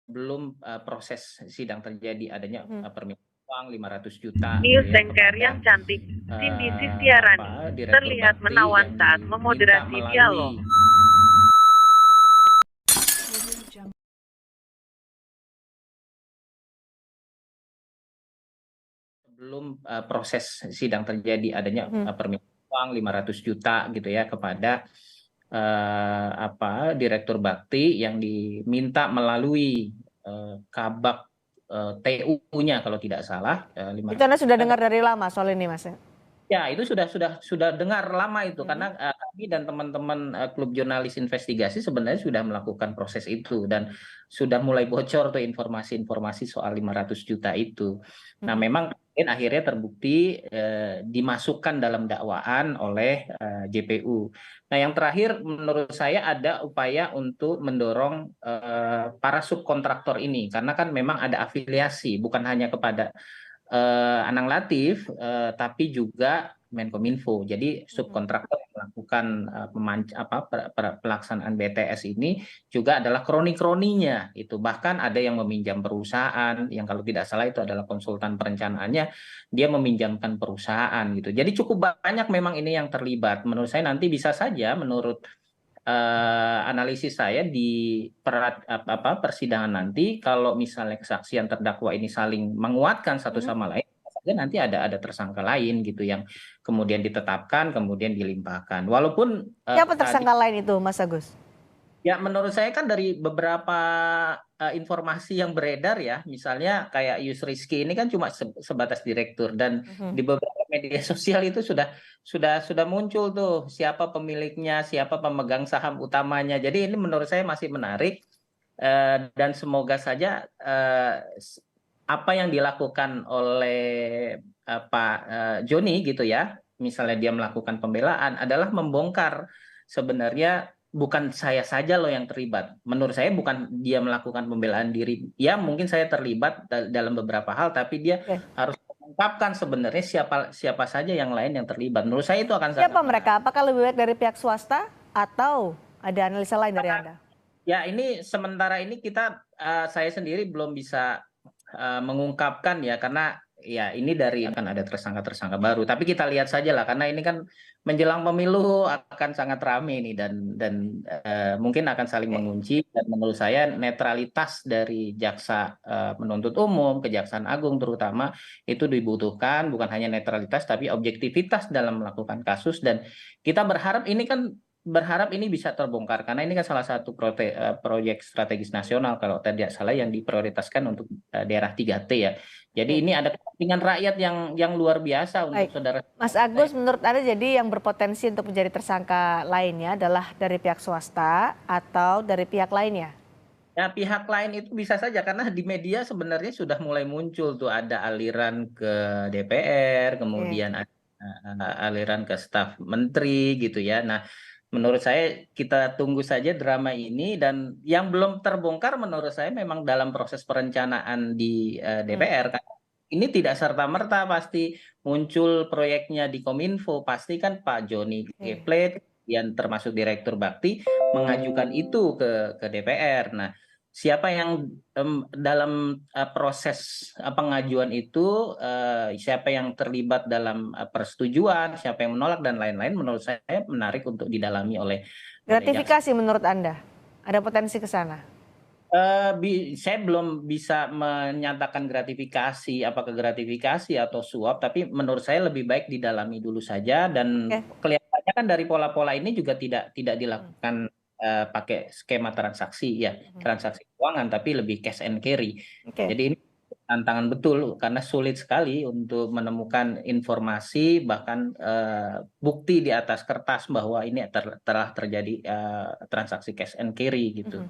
Belum proses sidang terjadi adanya permintaan uang 500 juta gitu News ya anchor kepada yang cantik, Cindy Sistiarani, Direktur terlihat Bakti menawan yang saat diminta memoderasi dialog. melalui sebelum proses sidang terjadi adanya permintaan uang 500 juta gitu ya kepada Direktur Bakti yang diminta melalui kabak TU-nya kalau tidak salah Itu Anda 500 sudah juta. dengar dari lama soal ini, Mas? Ya, itu sudah dengar lama itu karena kami dan teman-teman klub jurnalis investigasi sebenarnya sudah melakukan proses itu dan sudah mulai bocor tuh informasi-informasi soal 500 juta itu. Nah, memang akhirnya terbukti dimasukkan dalam dakwaan oleh JPU. Nah, yang terakhir menurut saya ada upaya untuk mendorong para subkontraktor ini karena kan memang ada afiliasi bukan hanya kepada Anang Latif, tapi juga Menkominfo. Jadi subkontraktor yang melakukan pelaksanaan BTS ini juga adalah kroni-kroninya itu. Bahkan ada yang meminjam perusahaan, yang kalau tidak salah itu adalah konsultan perencanaannya, dia meminjamkan perusahaan gitu. Jadi cukup banyak memang ini yang terlibat. Menurut saya nanti bisa saja menurut analisis saya di persidangan nanti kalau misalnya kesaksian terdakwa ini saling menguatkan satu sama lain saja nanti ada tersangka lain gitu yang kemudian ditetapkan kemudian dilimpahkan walaupun Siapa tersangka lain itu, Mas Agus? ya menurut saya kan dari beberapa informasi yang beredar ya, misalnya kayak Yusriski ini kan cuma sebatas direktur dan di beberapa media sosial itu sudah muncul tuh siapa pemiliknya, siapa pemegang saham utamanya. Jadi ini menurut saya masih menarik dan semoga saja apa yang dilakukan oleh Pak Joni gitu ya, misalnya dia melakukan pembelaan adalah membongkar sebenarnya bukan saya saja loh yang terlibat. Menurut saya bukan dia melakukan pembelaan diri. Ya mungkin saya terlibat dalam beberapa hal, tapi dia harus mengungkapkan sebenarnya siapa saja yang lain yang terlibat. Menurut saya itu akan siapa mereka? Apakah lebih baik dari pihak swasta atau ada analisa lain dari Anda? Ya ini sementara ini saya sendiri belum bisa mengungkapkan ya karena ya ini dari akan ada tersangka-tersangka baru. Tapi kita lihat saja lah karena ini kan menjelang pemilu akan sangat ramai ini dan mungkin akan saling mengunci dan menurut saya netralitas dari jaksa penuntut umum, Kejaksaan Agung terutama itu dibutuhkan bukan hanya netralitas tapi objektivitas dalam melakukan kasus dan kita berharap ini bisa terbongkar karena ini kan salah satu proyek strategis nasional kalau tidak salah yang diprioritaskan untuk daerah 3T ya. Jadi ini ada kepentingan rakyat yang luar biasa untuk saudara. Mas Agus, menurut Anda jadi yang berpotensi untuk menjadi tersangka lainnya adalah dari pihak swasta atau dari pihak lainnya? Ya pihak lain itu bisa saja karena di media sebenarnya sudah mulai muncul tuh ada aliran ke DPR, kemudian ada aliran ke staf menteri gitu ya. Nah, menurut saya kita tunggu saja drama ini dan yang belum terbongkar menurut saya memang dalam proses perencanaan di DPR. Ini tidak serta-merta pasti muncul proyeknya di Kominfo, pasti kan Pak Joni G. Plate yang termasuk Direktur Bakti mengajukan itu ke DPR. Nah, siapa yang dalam proses pengajuan itu, siapa yang terlibat dalam persetujuan, siapa yang menolak dan lain-lain, menurut saya menarik untuk didalami oleh gratifikasi menurut Anda? Ada potensi ke sana? Saya belum bisa menyatakan gratifikasi, apakah gratifikasi atau suap, tapi menurut saya lebih baik didalami dulu saja dan kelihatannya kan dari pola-pola ini juga tidak dilakukan pakai skema transaksi ya, transaksi keuangan, tapi lebih cash and carry. Jadi ini tantangan betul karena sulit sekali untuk menemukan informasi bahkan bukti di atas kertas bahwa ini telah terjadi transaksi cash and carry gitu.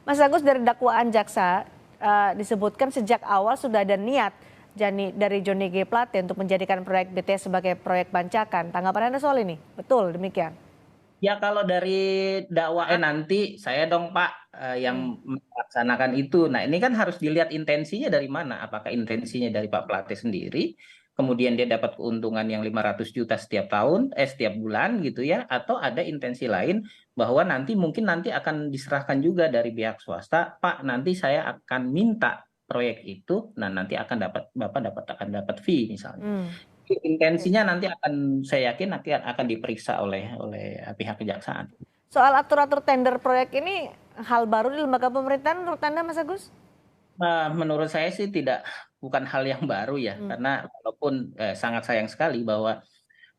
Mas Agus, dari dakwaan jaksa disebutkan sejak awal sudah ada niat dari Johnny G. Plate untuk menjadikan proyek BTS sebagai proyek bancakan. Tanggapan Anda soal ini? Betul demikian? Ya kalau dari dakwaan nanti saya dong Pak yang melaksanakan itu. Nah ini kan harus dilihat intensinya dari mana. Apakah intensinya dari Pak Plate sendiri kemudian dia dapat keuntungan yang 500 juta setiap tahun, setiap bulan gitu ya, atau ada intensi lain bahwa nanti akan diserahkan juga dari pihak swasta, Pak, nanti saya akan minta proyek itu, nah nanti akan dapat fee misalnya. Oke. Intensinya nanti saya yakin akan diperiksa oleh pihak kejaksaan. Soal atur-atur tender proyek ini hal baru di lembaga pemerintahan menurut Anda, Mas Agus? Menurut saya sih bukan hal yang baru ya, karena walaupun sangat sayang sekali bahwa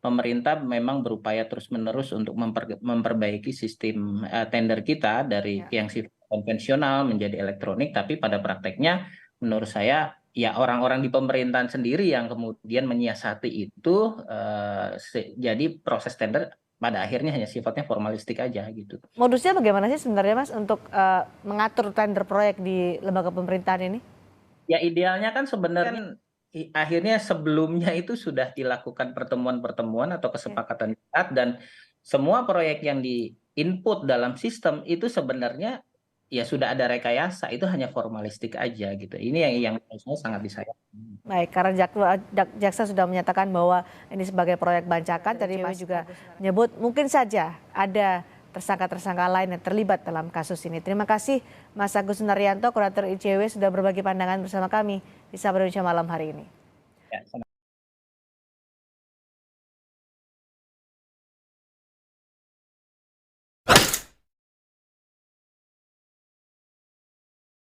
pemerintah memang berupaya terus-menerus untuk memperbaiki sistem tender kita dari Ya. yang sifatnya konvensional menjadi elektronik, tapi pada prakteknya menurut saya ya orang-orang di pemerintahan sendiri yang kemudian menyiasati itu, jadi proses tender pada akhirnya hanya sifatnya formalistik aja gitu. Modusnya bagaimana sih sebenarnya Mas untuk mengatur tender proyek di lembaga pemerintahan ini? Ya idealnya kan sebenarnya akhirnya sebelumnya itu sudah dilakukan pertemuan-pertemuan atau kesepakatan dan semua proyek yang di input dalam sistem itu sebenarnya ya sudah ada rekayasa, itu hanya formalistik aja gitu. Ini yang menurut saya sangat disayangkan. Baik, karena jaksa sudah menyatakan bahwa ini sebagai proyek bancakan, tadi Mas juga menyebut mungkin saja ada tersangka-tersangka lain yang terlibat dalam kasus ini. Terima kasih Mas Agus Sunaryanto, Kurator ICW sudah berbagi pandangan bersama kami di Sapa Indonesia Malam hari ini. Ya,